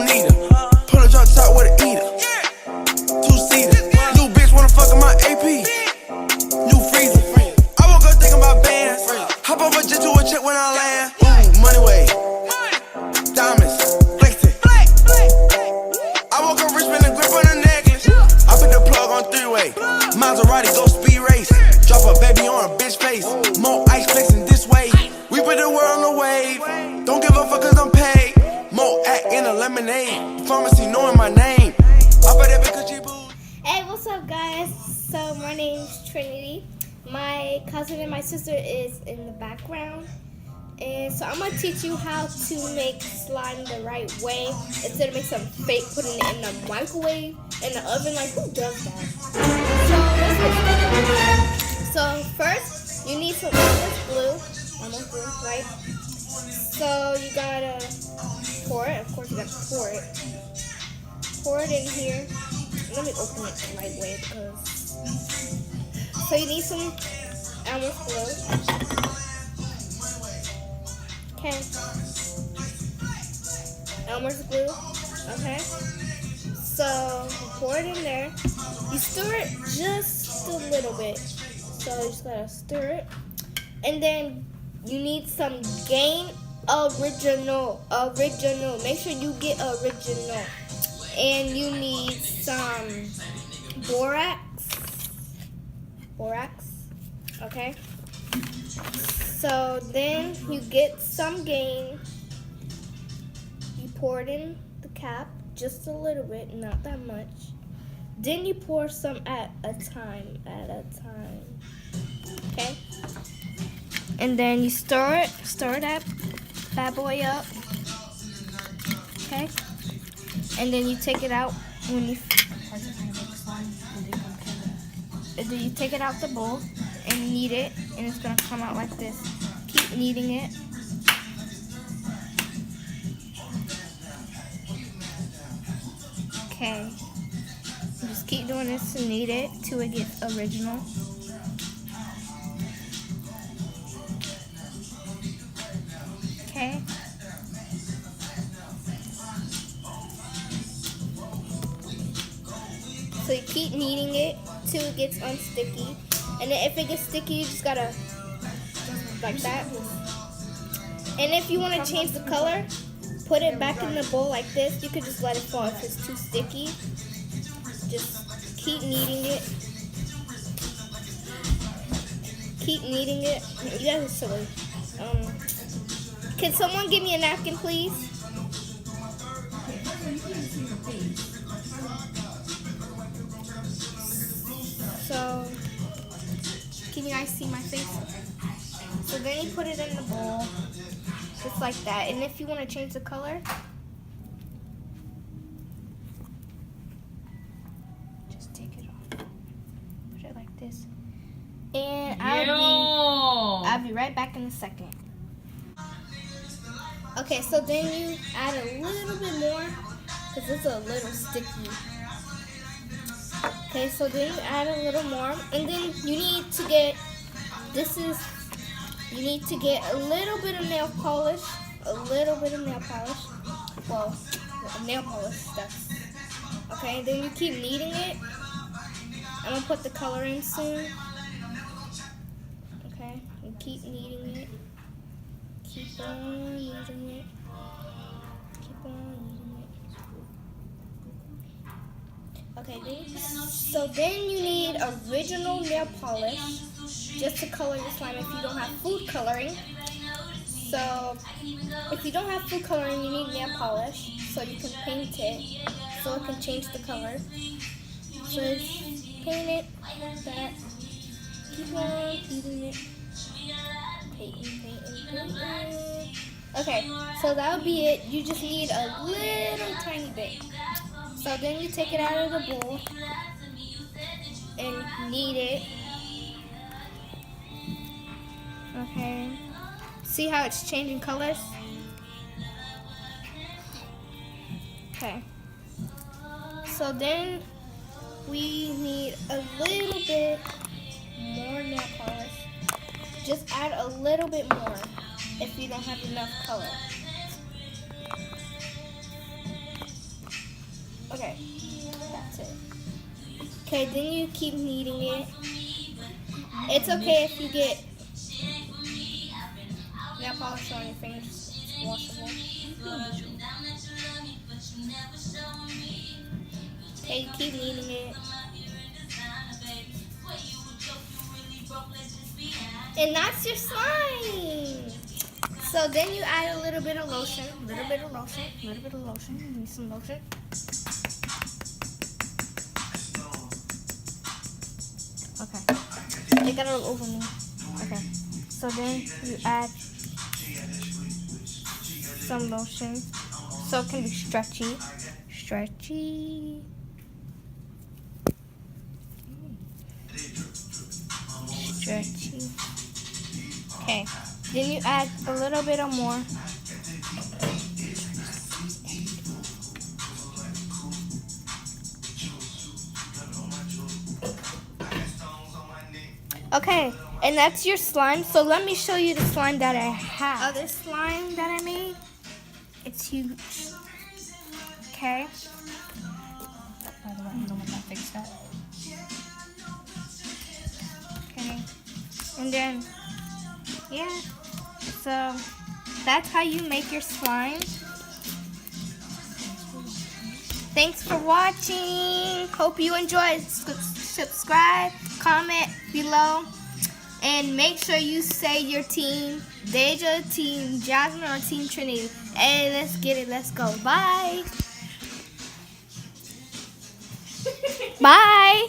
don't need her. Pull a drop top with a eater. Two-seater. New bitch wanna fuck in my AP. New freezer. I woke up thinking about bands. Hop off a jet to a check when I land. Ooh, money way. Diamonds. Flexing. I woke up rich, spin a grip on a necklace. I put the plug on three-way. Maserati go speed race. Drop a baby on a bitch face. More ice flexing this way. We put the world on the wave. Don't give a fuck cause I'm paid. More act in a lemonade. Pharmacy knowing my name. I bet every coochie boo. Hey, what's up, guys? So my name's Trinity. My cousin and my sister is in the background. And so I'm going to teach you how to make slime the right way instead of make some fake putting it in the microwave, in the oven. Like, who does that? So first, you need some almost glue, right? So you got to pour it. Of course, you got to pour it. Pour it in here. Let me open it the right way because... So you need some almost glue. Okay. Elmer's glue. Okay. So pour it in there. You stir it just a little bit. So you just gotta stir it. And then you need some Gain Original. Make sure you get original. And you need some borax. Okay. So then you get some Gain. You pour it in the cap, just a little bit, not that much. Then you pour some at a time. Okay? And then you stir that bad boy up. Okay? And then you take it out and then you take it out the bowl and knead it, and it's gonna come out like this. Keep kneading it. Okay. Just keep doing this to knead it till it gets original. Okay. So you keep kneading it till it gets unsticky. And then if it gets sticky, you just gotta, like that. And if you want to change the color, put it back in the bowl like this. You could just let it fall if it's too sticky. Just keep kneading it. Keep kneading it. You guys are silly. Can someone give me a napkin, please? So, can you guys see my face? So then you put it in the bowl, just like that. And if you want to change the color, just take it off. Put it like this. And I'll be right back in a second. Okay, so then you add a little bit more, because it's a little sticky. Okay, so then you add a little more, and then you need to get, you need to get a little bit of nail polish, well, nail polish stuff. Okay, then you keep kneading it. I'm gonna put the color in soon. Okay, you keep kneading it. Keep on kneading it. Okay, so then you need original nail polish just to color your slime if you don't have food coloring. So if you don't have food coloring, you need nail polish so you can paint it so it can change the color. So paint it like that. Keep on heating it. Paint. Okay, so that would be it. You just need a little tiny bit. So then you take it out of the bowl and knead it. Okay. See how it's changing colors? Okay. So then we need a little bit more nail polish. Just add a little bit more if you don't have enough color. Okay, then you keep kneading it. It's okay if you get nail polish on your fingers. It's washable. Okay, you keep kneading it. And that's your slime. So then you add a little bit of lotion. You need some lotion. Okay. They got it all over me. Okay. So then you add some lotion so it can be stretchy. Stretchy. Okay. Then you add a little bit of more. Okay, and that's your slime. So let me show you the slime that I have. Other slime that I made. It's huge. Okay. By the way, I'm gonna fix that. Okay. And then, yeah. So that's how you make your slime. Thanks for watching. Hope you enjoyed. Subscribe, comment below, and make sure you say your team, Deja, Team Jasmine, or Team Trinity. And let's get it. Let's go. Bye. Bye.